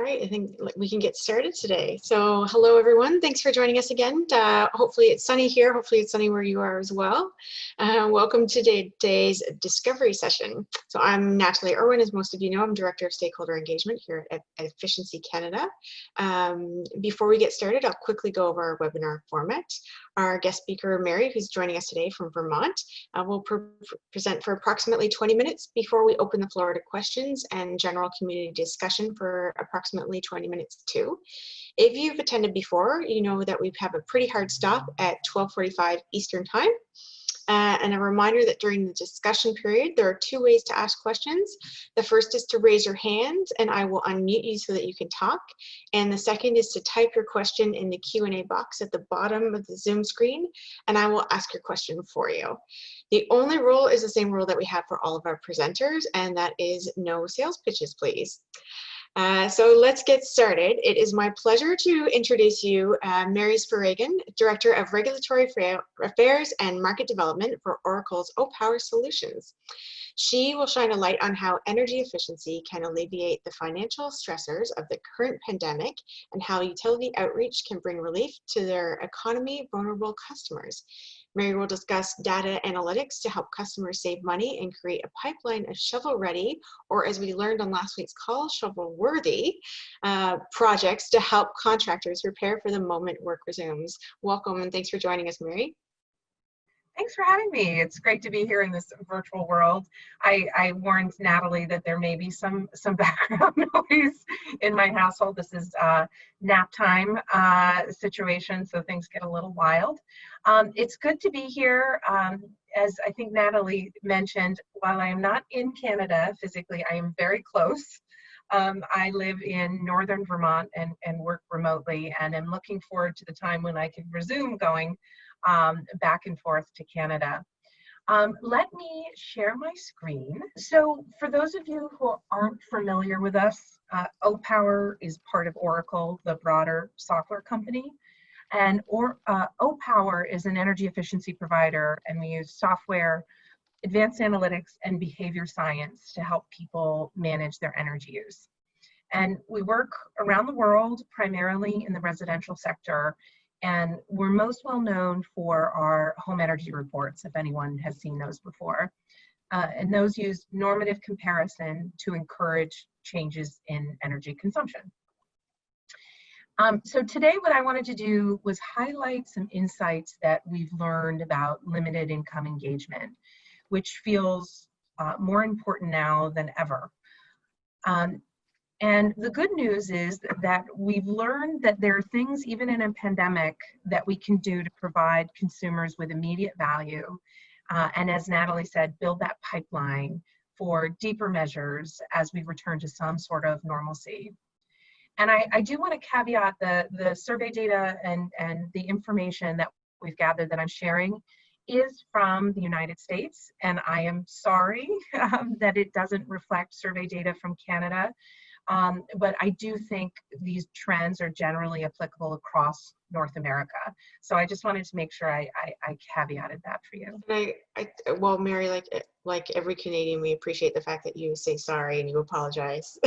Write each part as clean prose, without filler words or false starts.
right, I think we can get started today. So hello, everyone. Thanks for joining us again. Hopefully it's sunny here. Hopefully it's sunny where you are as well. Welcome to today's discovery session. So I'm Natalie Irwin. As most of you know, I'm Director of Stakeholder Engagement here at Efficiency Canada. Before we get started, I'll quickly go over our webinar format. Our guest speaker, Mary, who's joining us today from Vermont, will present for approximately 20 minutes before we open the floor to questions and general community discussion for approximately 20 minutes too. If you've attended before, you know that we have a pretty hard stop at 12:45 Eastern Time. And a reminder that during the discussion period, there are two ways to ask questions. The first is to raise your hand and I will unmute you so that you can talk. And the second is to type your question in the Q&A box at the bottom of the Zoom screen and I will ask your question for you. The only rule is the same rule that we have for all of our presenters, and that is no sales pitches, please. So let's get started. It is my pleasure to introduce you Mary Sprayregen, Director of Regulatory Affairs and Market Development for Oracle's Opower Solutions. She will shine a light on how energy efficiency can alleviate the financial stressors of the current pandemic and how utility outreach can bring relief to their economy vulnerable customers. Mary will discuss data analytics to help customers save money and create a pipeline of shovel-ready, or as we learned on last week's call, shovel-worthy projects to help contractors prepare for the moment work resumes. Welcome and thanks for joining us, Mary. Thanks for having me. It's great to be here in this virtual world. I warned Natalie that there may be some background noise in my household. This is nap time situation, so things get a little wild. It's good to be here. As I think Natalie mentioned, while I am not in Canada physically, I am very close. I live in northern Vermont and work remotely, and am looking forward to the time when I can resume going back and forth to Canada. Let me share my screen. So for those of you who aren't familiar with us, Opower is part of Oracle, the broader software company. And Opower is an energy efficiency provider, and we use software, advanced analytics, and behavior science to help people manage their energy use. And we work around the world, primarily in the residential sector, and we're most well known for our home energy reports, if anyone has seen those before. And those use normative comparison to encourage changes in energy consumption. So today what I wanted to do was highlight some insights that we've learned about limited income engagement, which feels more important now than ever. And the good news is that we've learned that there are things, even in a pandemic, that we can do to provide consumers with immediate value. And as Natalie said, build that pipeline for deeper measures as we return to some sort of normalcy. And I do want to caveat the survey data and the information that we've gathered that I'm sharing is from the United States. And I am sorry that it doesn't reflect survey data from Canada. But I do think these trends are generally applicable across North America. So I just wanted to make sure I caveated that for you. Well, Mary, like every Canadian, we appreciate the fact that you say sorry and you apologize.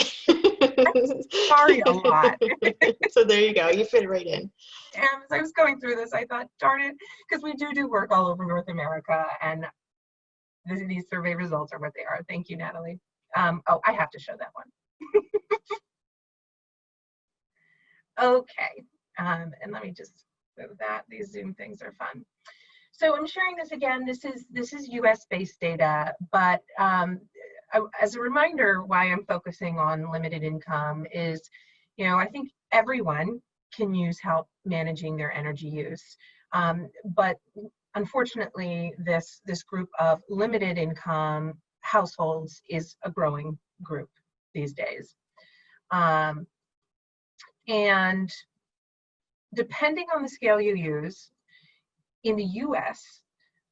Sorry a lot. So there you go, you fit right in. And as I was going through this, I thought, darn it, because we do work all over North America, and these survey results are what they are. Thank you, Natalie. Oh, I have to show that one. Okay, and let me just move that. These Zoom things are fun. So I'm sharing this again. This is US-based data, but as a reminder, why I'm focusing on limited income is, I think everyone can use help managing their energy use, but unfortunately, this group of limited income households is a growing group these days. And depending on the scale you use, in the US,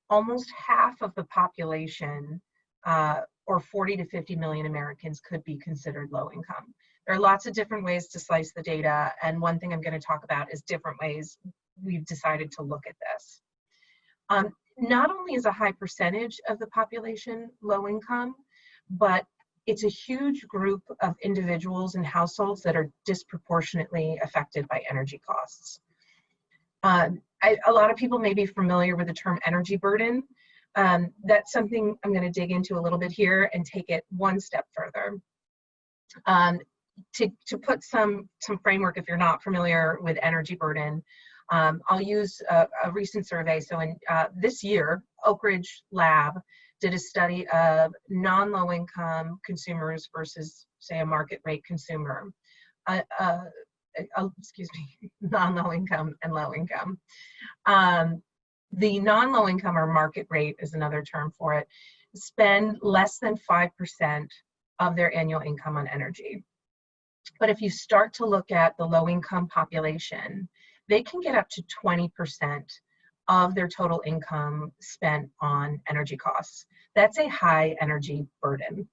almost half of the population, or 40 to 50 million Americans, could be considered low income. There are lots of different ways to slice the data, and one thing I'm going to talk about is different ways we've decided to look at this. Not only is a high percentage of the population low income, but it's a huge group of individuals and households that are disproportionately affected by energy costs. A lot of people may be familiar with the term energy burden. That's something I'm going to dig into a little bit here and take it one step further. To put some framework, if you're not familiar with energy burden, I'll use a recent survey. So in this year, Oak Ridge Lab did a study of non-low income consumers versus, say, a market rate consumer. Excuse me, non-low income and low income. The non-low income or market rate is another term for it, spend less than 5% of their annual income on energy. But if you start to look at the low income population, they can get up to 20% of their total income spent on energy costs. That's a high energy burden.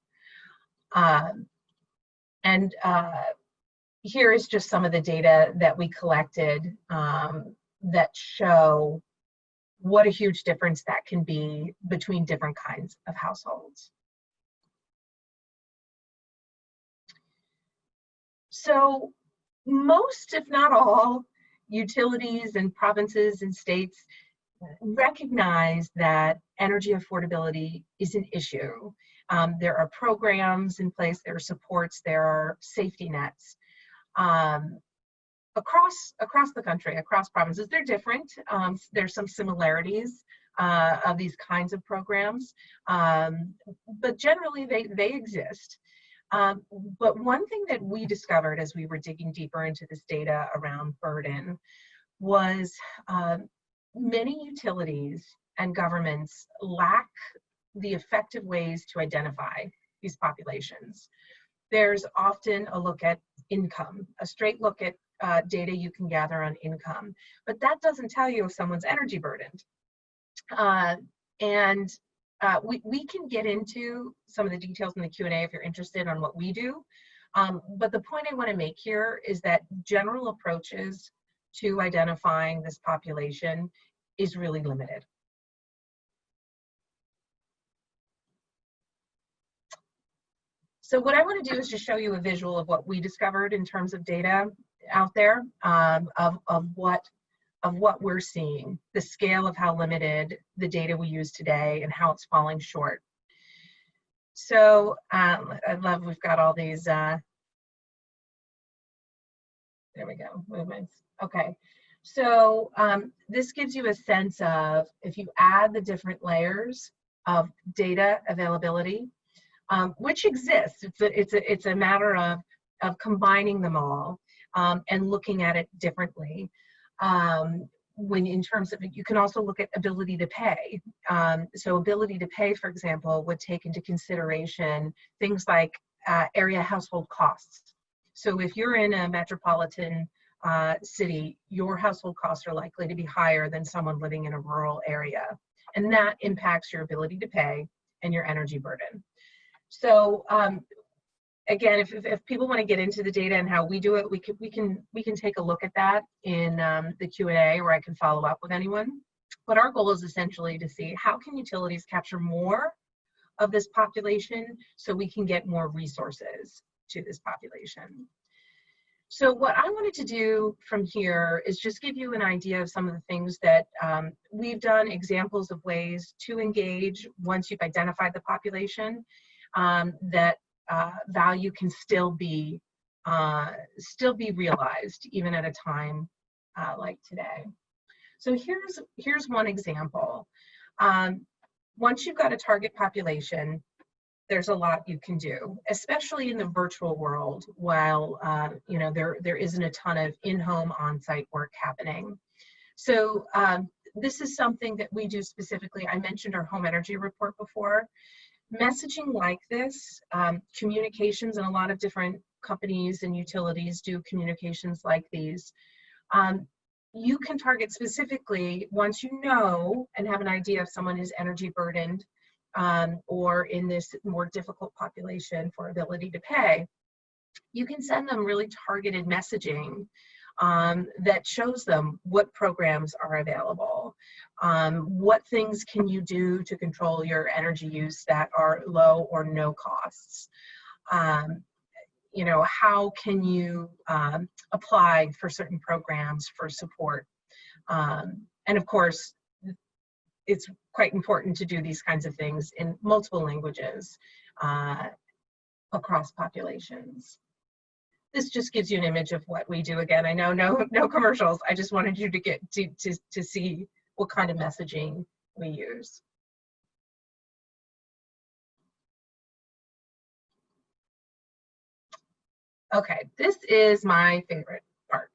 Here is just some of the data that we collected that show what a huge difference that can be between different kinds of households. So most, if not all, utilities and provinces and states recognize that energy affordability is an issue. There are programs in place, there are supports, there are safety nets. Across the country, across provinces, they're different. There's some similarities of these kinds of programs, but generally they exist. But one thing that we discovered as we were digging deeper into this data around burden was many utilities and governments lack the effective ways to identify these populations. There's often a look at income, a straight look at data you can gather on income, but that doesn't tell you if someone's energy burdened. We can get into some of the details in the Q&A if you're interested on what we do. But the point I want to make here is that general approaches to identifying this population is really limited. So what I want to do is just show you a visual of what we discovered in terms of data out there, of what we're seeing, the scale of how limited the data we use today and how it's falling short. So I love, we've got all these, there we go, movements. Okay, so this gives you a sense of, if you add the different layers of data availability, which exists, it's a matter of combining them all and looking at it differently. When in terms of, you can also look at ability to pay. So ability to pay, for example, would take into consideration things like area household costs. So if you're in a metropolitan city, your household costs are likely to be higher than someone living in a rural area. And that impacts your ability to pay and your energy burden. So again, if people want to get into the data and how we do it, we can take a look at that in the Q&A, where I can follow up with anyone. But our goal is essentially to see how can utilities capture more of this population so we can get more resources to this population. So what I wanted to do from here is just give you an idea of some of the things that we've done, examples of ways to engage once you've identified the population, that value can still be realized even at a time like today. So here's one example. Once you've got a target population, there's a lot you can do, especially in the virtual world, while you know, there isn't a ton of in-home on-site work happening. So this is something that we do specifically. I mentioned our home energy report before. Messaging like this, communications, and a lot of different companies and utilities do communications like these. You can target specifically once you know and have an idea if someone is energy burdened or in this more difficult population for ability to pay. You can send them really targeted messaging that shows them what programs are available, what things can you do to control your energy use that are low or no costs. You know, how can you apply for certain programs for support? And of course, it's quite important to do these kinds of things in multiple languages across populations. This just gives you an image of what we do. Again, I know no commercials. I just wanted you to get to see what kind of messaging we use. Okay, this is my favorite part.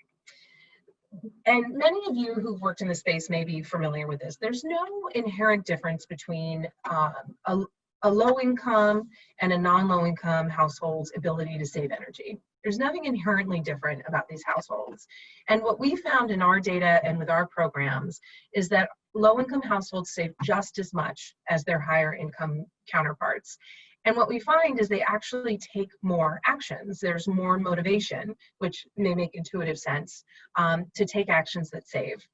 And many of you who've worked in the space may be familiar with this. There's no inherent difference between a low income and a non-low income household's ability to save energy. There's nothing inherently different about these households. And what we found in our data and with our programs is that low income households save just as much as their higher income counterparts. And what we find is they actually take more actions. There's more motivation, which may make intuitive sense, to take actions that save.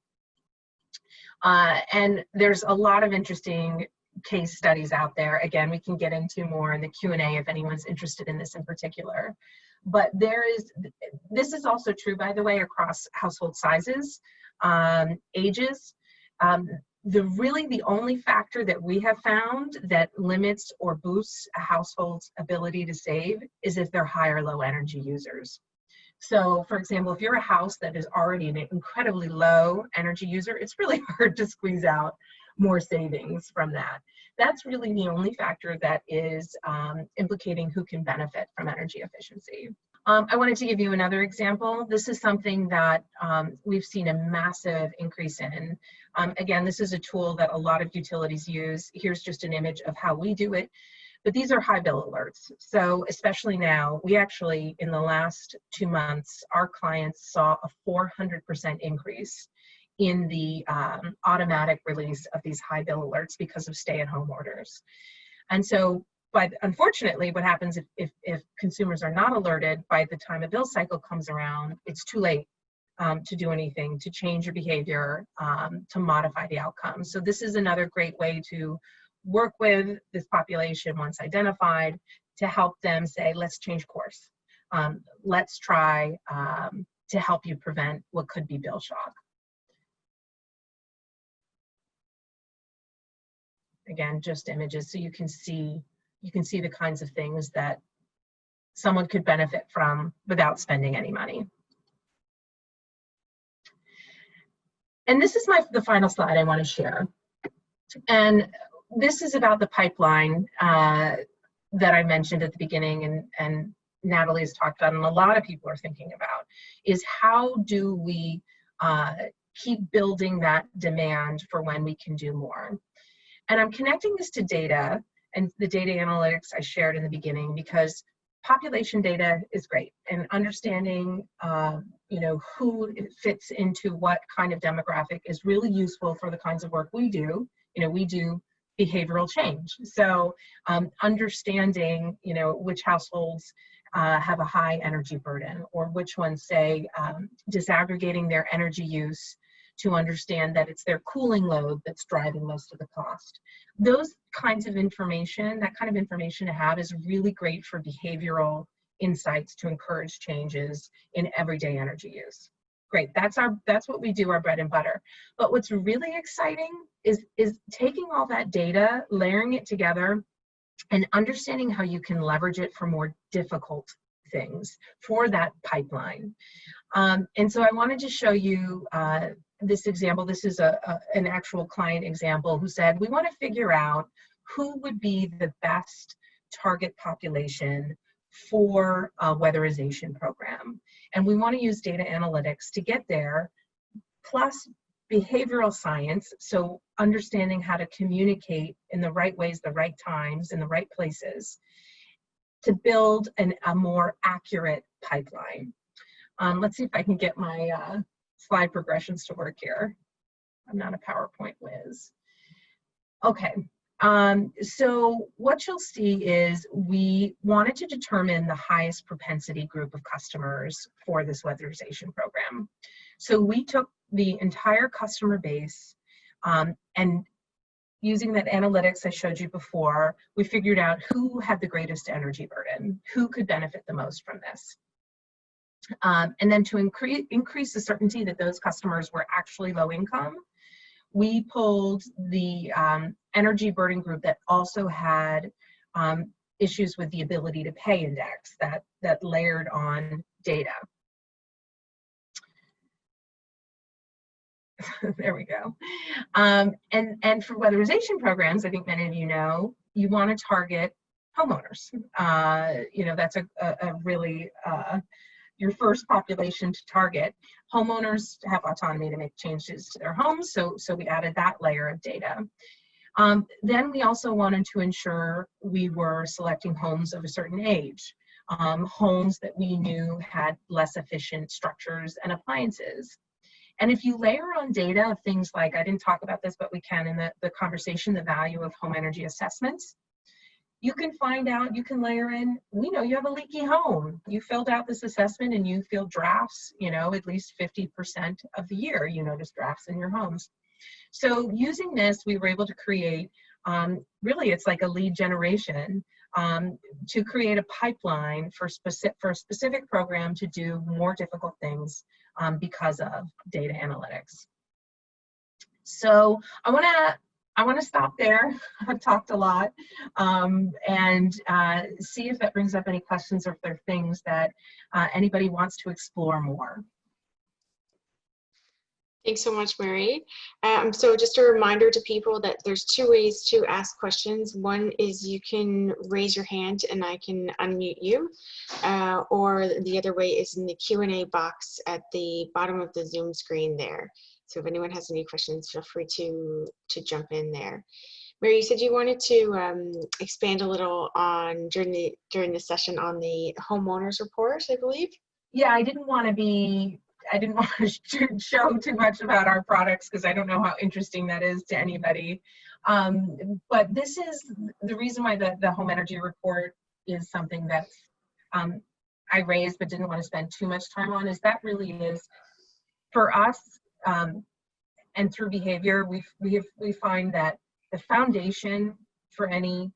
And there's a lot of interesting case studies out there. Again, we can get into more in the Q&A if anyone's interested in this in particular. But this is also true, by the way, across household sizes, ages. The only factor that we have found that limits or boosts a household's ability to save is if they're high or low energy users. So for example, if you're a house that is already an incredibly low energy user, it's really hard to squeeze out more savings from that. That's really the only factor that is implicating who can benefit from energy efficiency. I wanted to give you another example. This is something that we've seen a massive increase in. Again, this is a tool that a lot of utilities use. Here's just an image of how we do it. But these are high bill alerts. So especially now, we actually, in the last 2 months, our clients saw a 400% increase in the automatic release of these high bill alerts because of stay-at-home orders. And so, unfortunately, what happens if consumers are not alerted by the time a bill cycle comes around, it's too late to do anything, to change your behavior, to modify the outcome. So this is another great way to work with this population once identified to help them say, let's change course. Let's try to help you prevent what could be bill shock. Again, just images so you can see the kinds of things that someone could benefit from without spending any money. And this is the final slide I want to share. And this is about the pipeline that I mentioned at the beginning, and Natalie's talked about, and a lot of people are thinking about, is how do we keep building that demand for when we can do more. And I'm connecting this to data and the data analytics I shared in the beginning, because population data is great, and understanding who fits into what kind of demographic is really useful for the kinds of work we do. We do behavioral change. So understanding, which households have a high energy burden, or which ones say disaggregating their energy use to understand that it's their cooling load that's driving most of the cost. Those kinds of information, that kind of information to have, is really great for behavioral insights to encourage changes in everyday energy use. Great, that's what we do, our bread and butter. But what's really exciting is taking all that data, layering it together, and understanding how you can leverage it for more difficult things for that pipeline. And so I wanted to show you this example. This is an actual client example who said, we want to figure out who would be the best target population for a weatherization program. And we want to use data analytics to get there, plus behavioral science, so understanding how to communicate in the right ways, the right times, in the right places, to build a more accurate pipeline. Let's see if I can get my slide progressions to work here. I'm not a PowerPoint whiz. Okay, so what you'll see is we wanted to determine the highest propensity group of customers for this weatherization program. So we took the entire customer base and using that analytics I showed you before, we figured out who had the greatest energy burden, who could benefit the most from this. And then to increase the certainty that those customers were actually low income, we pulled the energy burden group that also had issues with the ability to pay index that layered on data. There we go. And for weatherization programs, I think many of you know, you want to target homeowners. That's a really your first population to target. Homeowners have autonomy to make changes to their homes, so we added that layer of data. Then we also wanted to ensure we were selecting homes of a certain age, homes that we knew had less efficient structures and appliances. And if you layer on data of things like, I didn't talk about this, but we can in the conversation, the value of home energy assessments, you can find out, you can layer in, we know you have a leaky home. You filled out this assessment and you feel drafts, at least 50% of the year, you notice drafts in your homes. So using this, we were able to create, really it's like a lead generation, to create a pipeline for a specific program to do more difficult things because of data analytics. So I want to stop there. I've talked a lot, and see if that brings up any questions or if there are things that anybody wants to explore more. Thanks so much, Mary. So just a reminder to people that there's two ways to ask questions. One is you can raise your hand and I can unmute you, or the other way is in the Q&A box at the bottom of the Zoom screen there. So if anyone has any questions, feel free to jump in there. Mary, you said you wanted to expand a little on during the session on the homeowners report, I believe. Yeah, I didn't want to show too much about our products because I don't know how interesting that is to anybody. But this is the reason why the home energy report is something that I raised but didn't want to spend too much time on, is that really is for us, and through behavior, we find that the foundation for any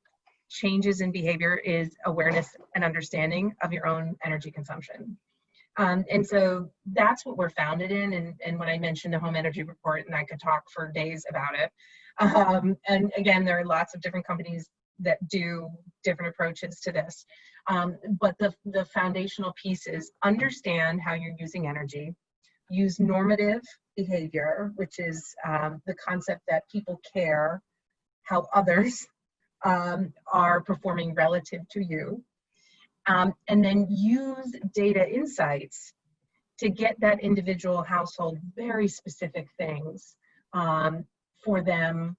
changes in behavior is awareness and understanding of your own energy consumption. And so that's what we're founded in. And when I mentioned the home energy report, and I could talk for days about it. And again, there are lots of different companies that do different approaches to this. But the foundational piece is understand how you're using energy, use normative behavior, which is the concept that people care how others are performing relative to you. And then use data insights to get that individual household very specific things for them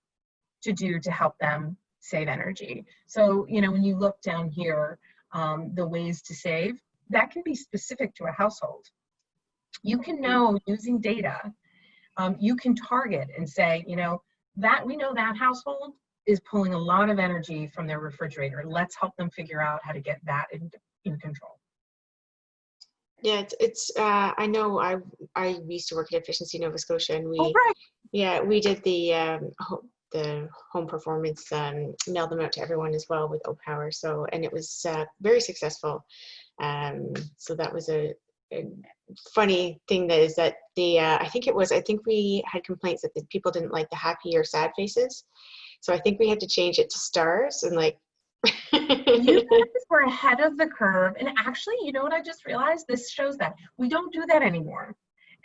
to do to help them save energy. So, when you look down here, the ways to save, that can be specific to a household. You can know using data, you can target and say, that we know that household is pulling a lot of energy from their refrigerator. Let's help them figure out how to get that in control. Yeah, I know I used to work at Efficiency Nova Scotia, and we did the home performance, mailed them out to everyone as well with Opower. So, and it was very successful. So that was a funny thing that is that I think we had complaints that the people didn't like the happy or sad faces. So I think we had to change it to stars and like. You guys were ahead of the curve. And actually, you know what I just realized? This shows that we don't do that anymore.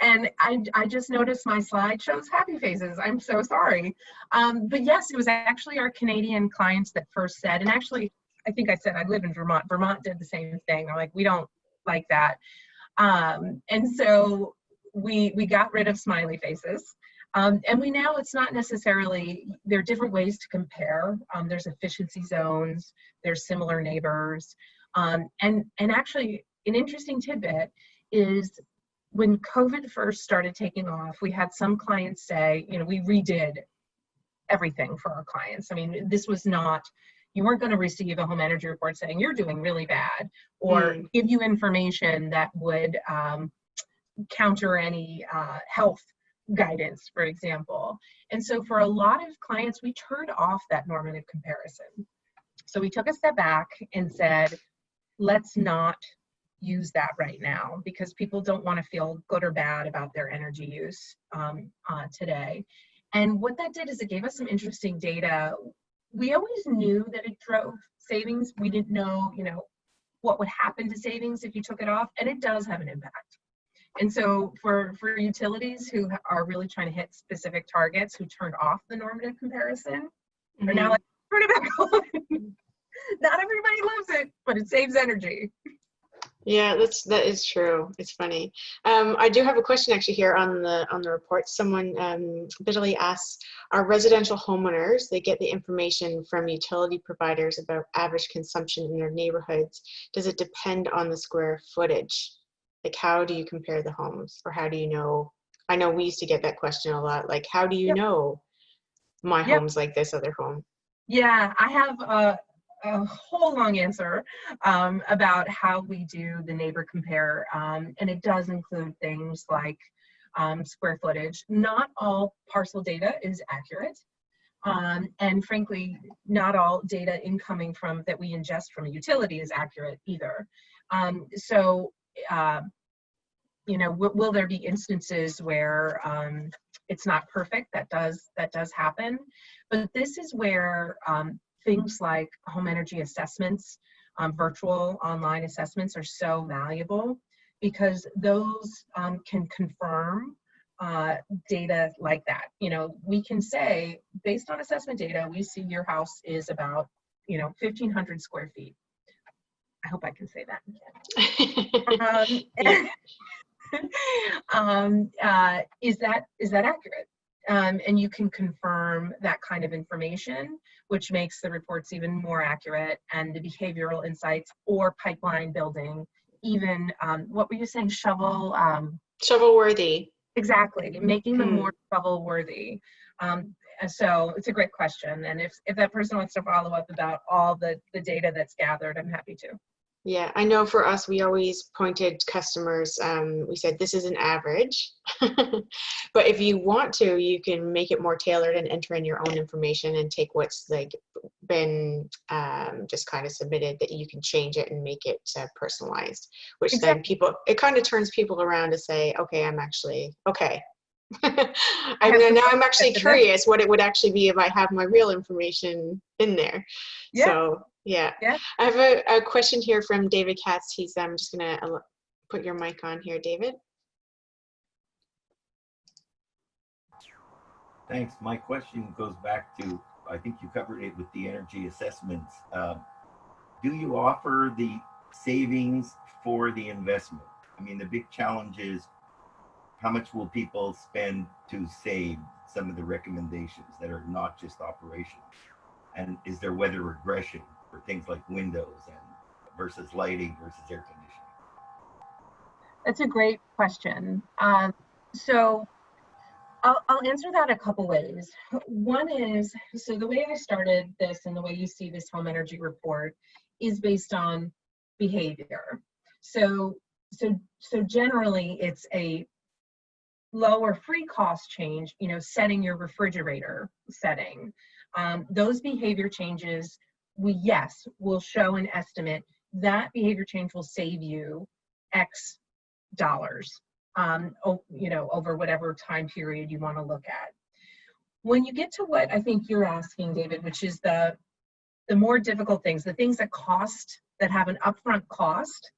And I just noticed my slide shows happy faces. I'm so sorry. But yes, it was actually our Canadian clients that first said, and actually, I think I said I live in Vermont. Vermont did the same thing. They're like, we don't like that. And so we got rid of smiley faces. And we know it's not necessarily, there are different ways to compare. There's efficiency zones, there's similar neighbors. And actually, an interesting tidbit is when COVID first started taking off, we had some clients say, we redid everything for our clients. I mean, this was not, you weren't going to receive a home energy report saying you're doing really bad, or give you information that would counter any health guidance, for example. And so for a lot of clients, we turned off that normative comparison. So we took a step back and said, let's not use that right now, because people don't want to feel good or bad about their energy use today. And what that did is it gave us some interesting data. We always knew that it drove savings. We didn't know, what would happen to savings if you took it off, and it does have an impact. And so for utilities who are really trying to hit specific targets, who turned off the normative comparison, are now like, turn it back on. Not everybody loves it, but it saves energy. Yeah, that is true. It's funny. I do have a question actually here on the report. Someone bitterly asks, are residential homeowners, they get the information from utility providers about average consumption in their neighborhoods. Does it depend on the square footage? Like, how do you compare the homes, or how do you know? I know we used to get that question a lot. Like, how do you know my home's like this other home? Yeah, I have a whole long answer about how we do the neighbor compare, and it does include things like square footage. Not all parcel data is accurate, and frankly, not all data incoming from that we ingest from a utility is accurate either. Will there be instances where it's not perfect? That does happen, but this is where things like home energy assessments, virtual online assessments are so valuable, because those can confirm data like that. We can say, based on assessment data, we see your house is about 1,500 square feet. I hope I can say that. Is that accurate? And you can confirm that kind of information, which makes the reports even more accurate, and the behavioral insights or pipeline building, even what were you saying, shovel worthy? Exactly, making them more shovel worthy. So it's a great question, and if that person wants to follow up about all the data that's gathered, I'm happy to. Yeah, I know for us, we always pointed customers, we said, this is an average, but if you want to, you can make it more tailored and enter in your own information and take what's like been just kind of submitted, that you can change it and make it personalized, which Exactly. then it kind of turns people around to say, okay, I'm actually, okay. Now I'm actually curious what it would actually be if I have my real information in there. Yeah. So yeah. I have a question here from David Katz. I'm just gonna put your mic on here, David. Thanks. My question goes back to, I think you covered it with the energy assessments. Do you offer the savings for the investment? I mean, the big challenge is, how much will people spend to save some of the recommendations that are not just operational? And is there weather regression for things like windows and versus lighting versus air conditioning? That's a great question. So I'll answer that a couple ways. One is, so the way I started this and the way you see this home energy report is based on behavior. So generally it's a lower free cost change, setting your refrigerator setting. Those behavior changes, will show an estimate. That behavior change will save you X dollars, over whatever time period you want to look at. When you get to what I think you're asking, David, which is the more difficult things, the things that have an upfront cost,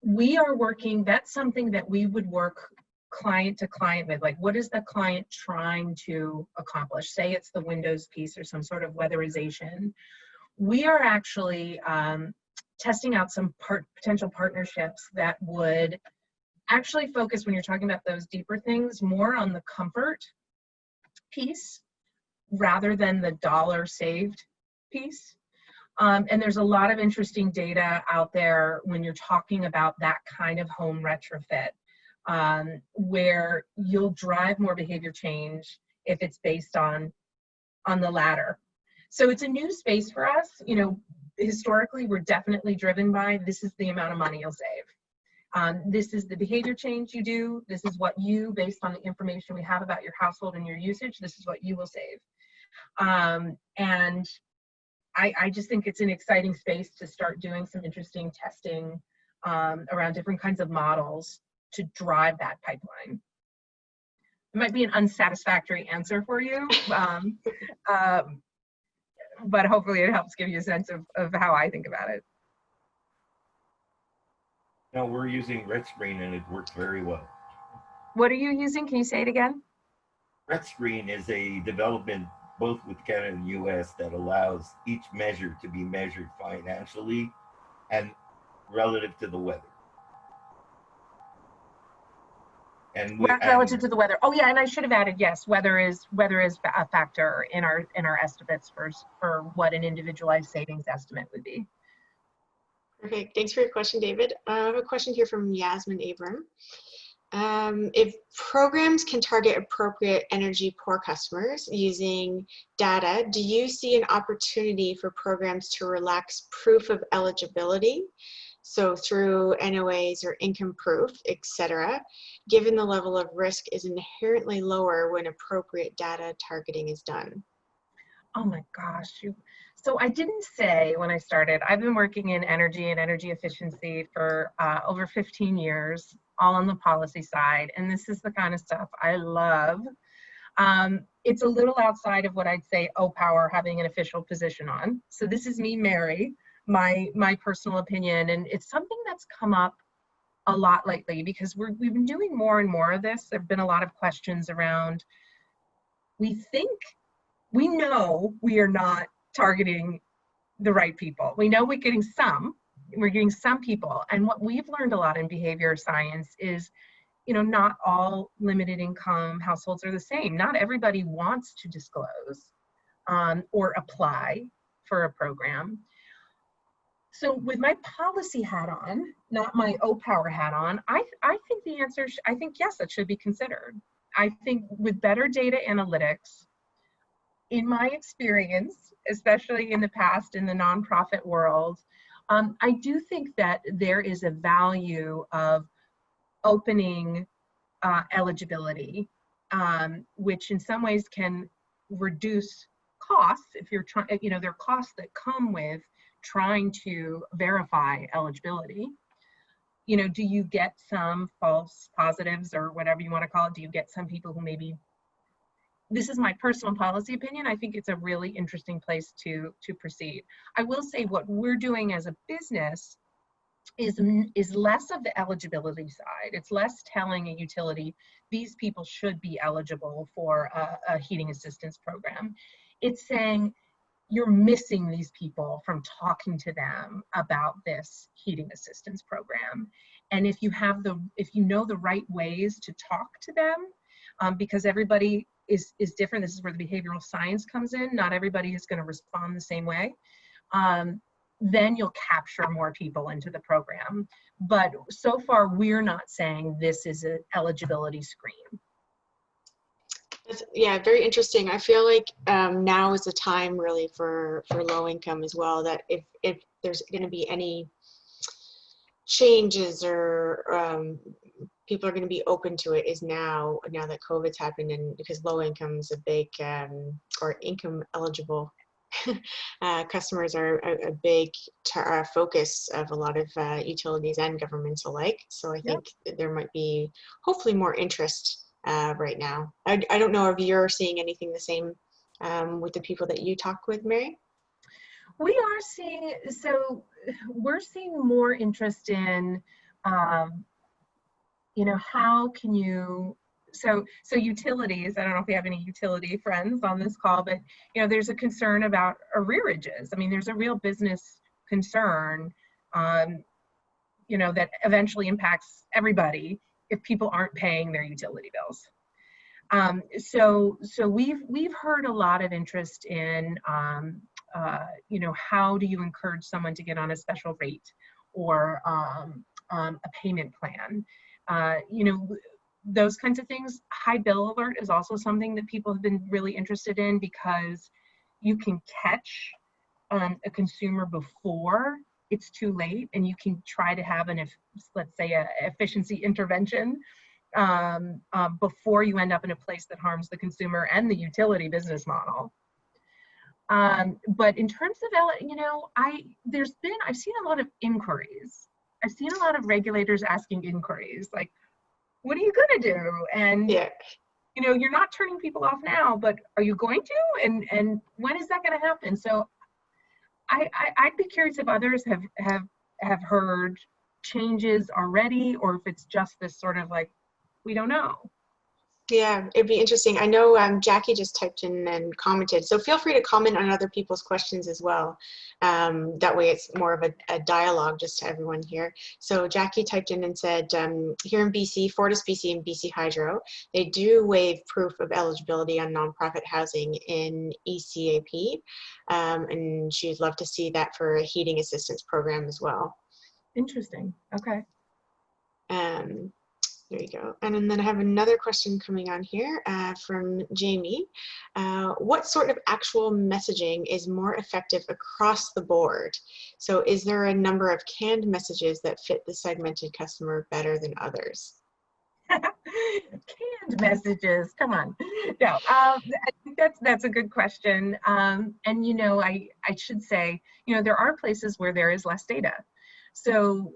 we are working, that's something that we would work client to client with. Like, what is the client trying to accomplish? Say it's the windows piece or some sort of weatherization. We are actually testing out some potential partnerships that would actually focus, when you're talking about those deeper things, more on the comfort piece rather than the dollar saved piece. And there's a lot of interesting data out there when you're talking about that kind of home retrofit, where you'll drive more behavior change if it's based on the latter. So it's a new space for us. Historically, we're definitely driven by, this is the amount of money you'll save. This is the behavior change you do. This is what you, based on the information we have about your household and your usage, this is what you will save. And I just think it's an exciting space to start doing some interesting testing around different kinds of models to drive that pipeline. It might be an unsatisfactory answer for you, but hopefully it helps give you a sense of how I think about it. No, we're using RedScreen and it works very well. What are you using? Can you say it again? RedScreen is a development both with Canada and US that allows each measure to be measured financially and relative to the weather. And relative to the weather. Oh yeah, and I should have added, yes, weather is a factor in our estimates for what an individualized savings estimate would be. Okay, thanks for your question, David. I have a question here from Yasmin Abram. If programs can target appropriate energy poor customers using data, do you see an opportunity for programs to relax proof of eligibility? So through NOAs or income proof, etc., given the level of risk is inherently lower when appropriate data targeting is done. Oh my gosh. So I didn't say when I started, I've been working in energy and energy efficiency for over 15 years, all on the policy side. And this is the kind of stuff I love. It's a little outside of what I'd say Opower having an official position on. So this is me, Mary, my personal opinion. And it's something that's come up a lot lately because we've been doing more and more of this. There've been a lot of questions around, we know we are not targeting the right people. We know we're getting some people. And what we've learned a lot in behavior science is, not all limited income households are the same. Not everybody wants to disclose or apply for a program. So with my policy hat on, not my Opower hat on, I think the answer, yes, that should be considered. I think with better data analytics, in my experience, especially in the past in the nonprofit world, I do think that there is a value of opening eligibility, which in some ways can reduce costs if you're trying, there are costs that come with trying to verify eligibility. Do you get some false positives or whatever you want to call it? Do you get some people who maybe, this is my personal policy opinion, I think it's a really interesting place to proceed. I will say what we're doing as a business is less of the eligibility side. It's less telling a utility, these people should be eligible for a heating assistance program. It's saying, you're missing these people from talking to them about this heating assistance program. And if you know the right ways to talk to them, because everybody is different, this is where the behavioral science comes in, not everybody is going to respond the same way, then you'll capture more people into the program. But so far, we're not saying this is an eligibility screen. Yeah, very interesting. I feel like now is the time really for low income as well, that if there's going to be any changes or people are going to be open to it is now that COVID's happened, and because low income is a big or income eligible customers are a big focus of a lot of utilities and governments alike. So I think there might be hopefully more interest right now. I don't know if you're seeing anything the same with the people that you talk with, Mary? We are seeing, so we're seeing more interest in, how can you, so utilities, I don't know if we have any utility friends on this call, but, there's a concern about arrearages. I mean, there's a real business concern, that eventually impacts everybody if people aren't paying their utility bills. So we've heard a lot of interest in, how do you encourage someone to get on a special rate or a payment plan? Those kinds of things. High bill alert is also something that people have been really interested in because you can catch a consumer before it's too late, and you can try to have let's say, a efficiency intervention before you end up in a place that harms the consumer and the utility business model. But in terms of, I've seen a lot of inquiries. I've seen a lot of regulators asking inquiries, like, what are you going to do? And, Yeah. you're not turning people off now, but are you going to? And when is that going to happen? So I'd be curious if others have heard changes already, or if it's just this sort of like, we don't know. Yeah, it'd be interesting. I know Jackie just typed in and commented, so feel free to comment on other people's questions as well. That way it's more of a dialogue just to everyone here. So Jackie typed in and said, here in BC, FortisBC and BC Hydro, they do waive proof of eligibility on nonprofit housing in ECAP, and she'd love to see that for a heating assistance program as well. Interesting. Okay. There you go. And then I have another question coming on here from Jamie. What sort of actual messaging is more effective across the board? So is there a number of canned messages that fit the segmented customer better than others? Canned messages, come on. No, I think that's a good question. And I should say, there are places where there is less data. So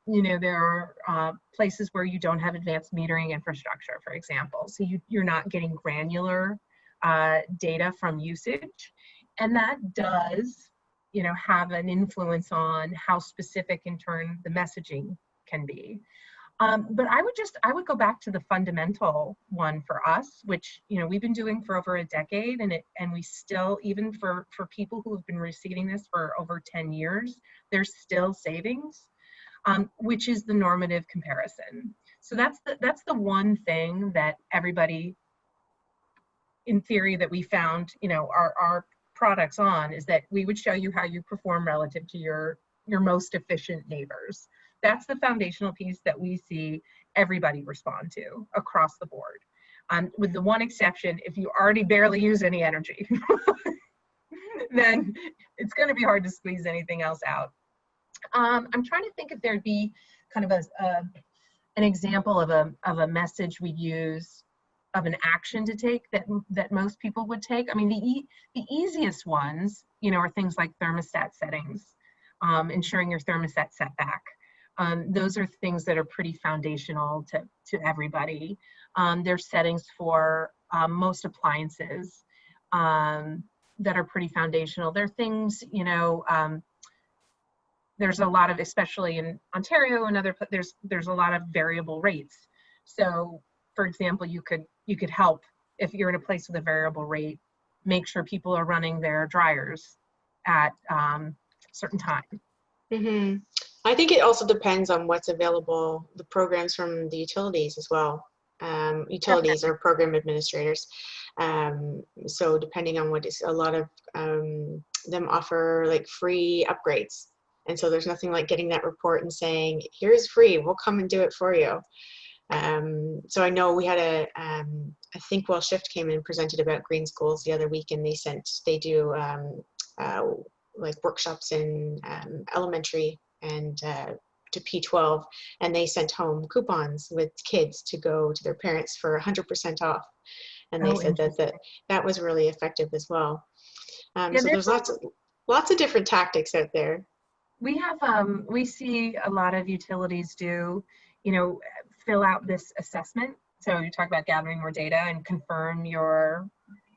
there are places where you don't have advanced metering infrastructure, for example. So you're not getting granular data from usage. And that does, have an influence on how specific in turn the messaging can be. But I would go back to the fundamental one for us, which, we've been doing for over a decade, and we still, even for people who have been receiving this for over 10 years, there's still savings. Which is the normative comparison. So that's the one thing that everybody, in theory, that we found, our products on, is that we would show you how you perform relative to your most efficient neighbors. That's the foundational piece that we see everybody respond to across the board. With the one exception, if you already barely use any energy, then it's going to be hard to squeeze anything else out. I'm trying to think if there'd be kind of an example of a message we use, of an action to take that most people would take. I mean, the easiest ones, are things like thermostat settings, ensuring your thermostat setback. Those are things that are pretty foundational to everybody. There's settings for most appliances that are pretty foundational. There are things, there's a lot of, especially in Ontario and there's a lot of variable rates. So, for example, you could help, if you're in a place with a variable rate, make sure people are running their dryers at certain time. Mm-hmm. I think it also depends on what's available, the programs from the utilities as well. Utilities or program administrators. So depending on what is, a lot of them offer like free upgrades. And so there's nothing like getting that report and saying, here's free, we'll come and do it for you. So I know we had I think Shift came and presented about green schools the other week, and they do like workshops in elementary and to P12, and they sent home coupons with kids to go to their parents for 100% off. And they said that was really effective as well. So there's lots of different tactics out there. We have, we see a lot of utilities do, fill out this assessment. So you talk about gathering more data and confirm your,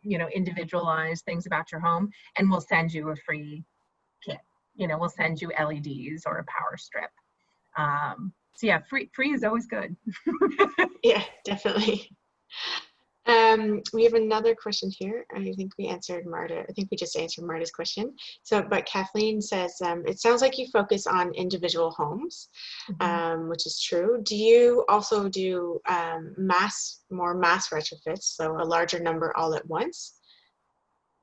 individualized things about your home, and we'll send you a free kit. We'll send you LEDs or a power strip. So yeah, free is always good. Yeah, definitely. We have another question here. I think we answered Marta. I think we just answered Marta's question. So, but Kathleen says, it sounds like you focus on individual homes, which is true. Do you also do more mass retrofits, so a larger number all at once?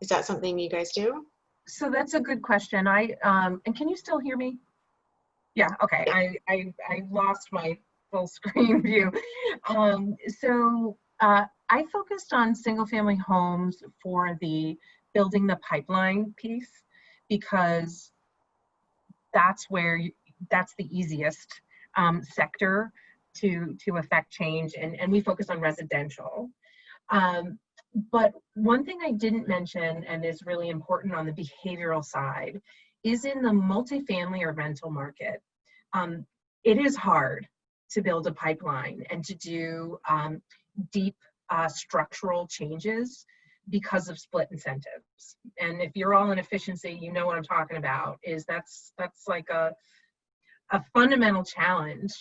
Is that something you guys do? So that's a good question. And can you still hear me? Yeah, okay. Yeah. I lost my full screen view. I focused on single family homes for the building the pipeline piece, because that's where that's the easiest sector to affect change, and we focus on residential. But one thing I didn't mention and is really important on the behavioral side is in the multifamily or rental market. It is hard to build a pipeline and to do deep structural changes because of split incentives. And if you're all in efficiency, you know what I'm talking about. That's like a fundamental challenge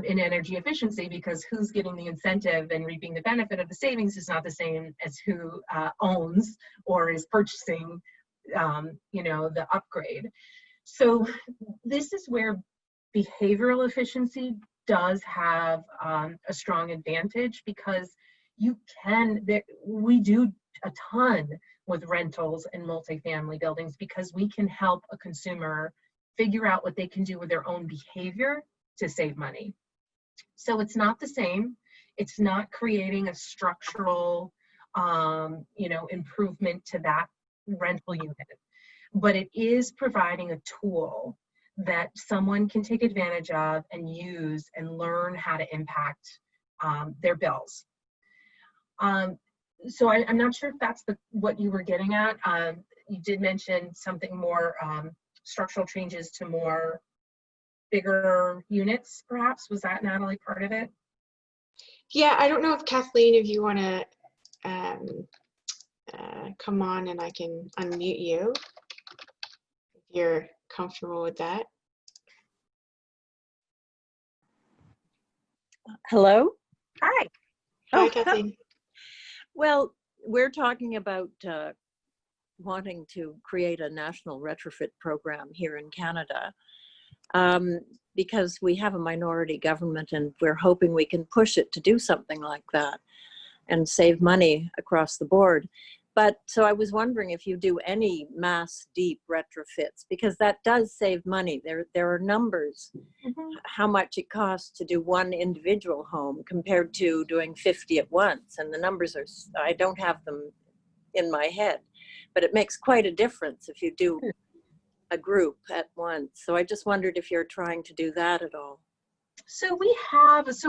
in energy efficiency, because who's getting the incentive and reaping the benefit of the savings is not the same as who owns or is purchasing, the upgrade. So this is where behavioral efficiency does have a strong advantage, because we do a ton with rentals and multifamily buildings, because we can help a consumer figure out what they can do with their own behavior to save money. So it's not the same. It's not creating a structural, improvement to that rental unit, but it is providing a tool that someone can take advantage of and use and learn how to impact their bills. So I'm not sure if that's what you were getting at. You did mention something more, structural changes to more bigger units, perhaps. Was that, Natalie, part of it? Yeah, I don't know if Kathleen, if you want to come on and I can unmute you, if you're comfortable with that. Hello? Hi. Hi, Kathleen. Well, we're talking about wanting to create a national retrofit program here in Canada, because we have a minority government and we're hoping we can push it to do something like that and save money across the board. But so I was wondering if you do any mass deep retrofits, because that does save money. There are numbers, how much it costs to do one individual home compared to doing 50 at once. And the numbers are, I don't have them in my head, but it makes quite a difference if you do a group at once. So I just wondered if you're trying to do that at all. So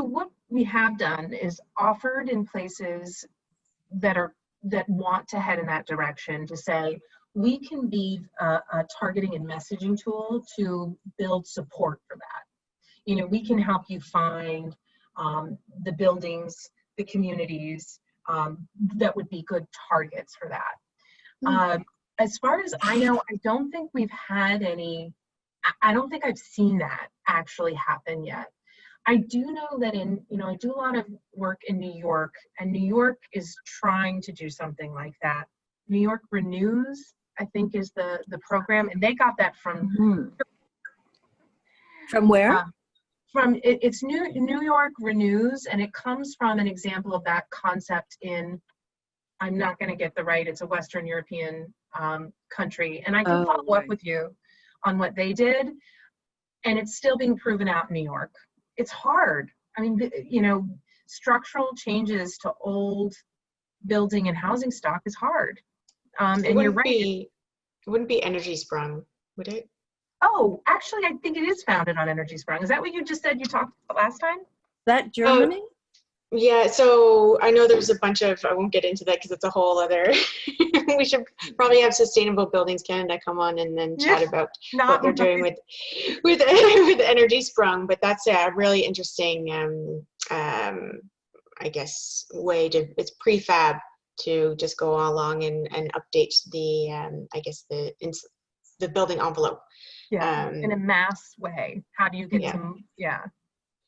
what we have done is offered in places that want to head in that direction, to say, we can be a targeting and messaging tool to build support for that. We can help you find the buildings, the communities that would be good targets for that. As far as I know, I don't think we've had any, I don't think I've seen that actually happen yet. I do know that I do a lot of work in New York, and New York is trying to do something like that. New York Renews, I think, is the program, and they got that from From where? It's New York Renews, and it comes from an example of that concept in, I'm not going to get the right, it's a Western European country, and I can follow up with you on what they did, and it's still being proven out in New York. It's hard. I mean, structural changes to old building and housing stock is hard. And you're right. It wouldn't be Energy Sprung, would it? Oh, actually, I think it is founded on Energy Sprung. Is that what you just said you talked about last time? That Germany? Yeah, so I know there's a bunch of, I won't get into that because it's a whole other, we should probably have Sustainable Buildings Canada come on and then chat about what they're doing with Energy Sprung. But that's a really interesting, I guess, way to, it's prefab to just go along and update the, I guess, the building envelope. Yeah, in a mass way. How do you get some,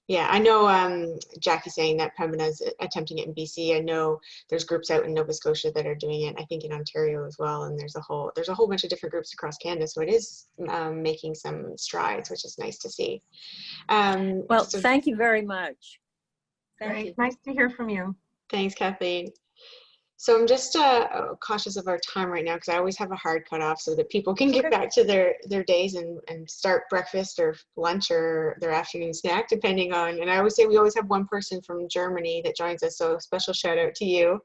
Yeah, I know Jackie's saying that Pembina is attempting it in BC. I know there's groups out in Nova Scotia that are doing it. I think in Ontario as well. And there's a whole bunch of different groups across Canada. So it is making some strides, which is nice to see. Well, thank you very much. Thank you. Nice to hear from you. Thanks, Kathleen. So I'm just cautious of our time right now because I always have a hard cutoff so that people can get Okay. back to their days and start breakfast or lunch or their afternoon snack, depending on, and I always say we always have one person from Germany that joins us, so special shout out to you.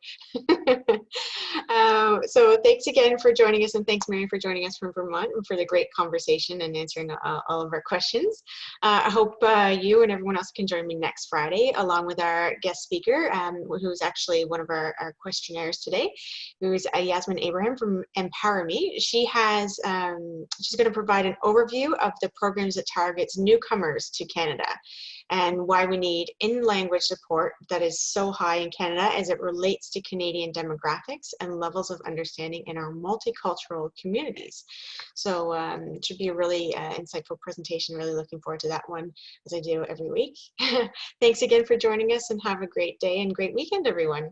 So thanks again for joining us, and thanks Mary for joining us from Vermont and for the great conversation and answering all of our questions. I hope you and everyone else can join me next Friday along with our guest speaker, who's actually one of our questionnaires today, who's Yasmin Abraham from Empower Me. She has, she's going to provide an overview of the programs that targets newcomers to Canada and why we need in-language support that is so high in Canada as it relates to Canadian demographics and levels of understanding in our multicultural communities. So it should be a really insightful presentation. Really looking forward to that one, as I do every week. Thanks again for joining us, and have a great day and great weekend, everyone.